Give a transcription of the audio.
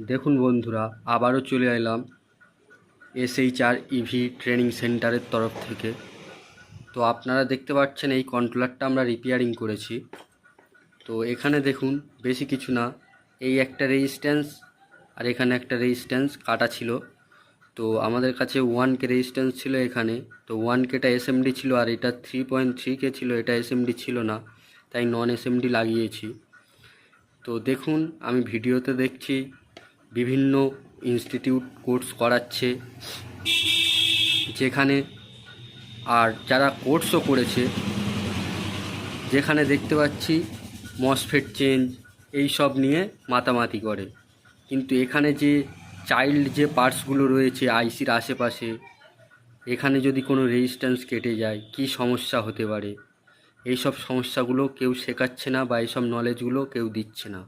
দেখুন বন্ধুরা, আবারও চলে এলাম SHR ইভি ট্রেনিং সেন্টারের তরফ থেকে। তো আপনারা দেখতে পাচ্ছেন এই কন্ট্রোলারটা আমরা রিপেয়ারিং করেছি। তো এখানে দেখুন, বেশি কিছু না, এই একটা রেজিস্ট্যান্স আর এখানে একটা রেজিস্ট্যান্স কাটা ছিল। তো আমাদের কাছে 1K রেজিস্ট্যান্স ছিল এখানে। তো 1Kটা এসএমডি ছিল আর এটা 3.3K ছিল, এটা এসএমডি ছিল না, তাই নন এসএমডি লাগিয়েছি। তো দেখুন, আমি ভিডিওতে দেখছি বিভিন্ন ইনস্টিটিউট কোর্স করাচ্ছে যেখানে, আর যারা কোর্সও করেছে, যেখানে দেখতে পাচ্ছি মসফেট চেঞ্জ এই সব নিয়ে মাতামাতি করে। কিন্তু এখানে যে চাইল্ড যে পার্টসগুলো রয়েছে আইসির আশেপাশে, এখানে যদি কোনো রেজিস্ট্যান্স কেটে যায় কি সমস্যা হতে পারে, এই সব সমস্যাগুলো কেউ শেখাচ্ছে না বা এইসব নলেজগুলো কেউ দিচ্ছে না।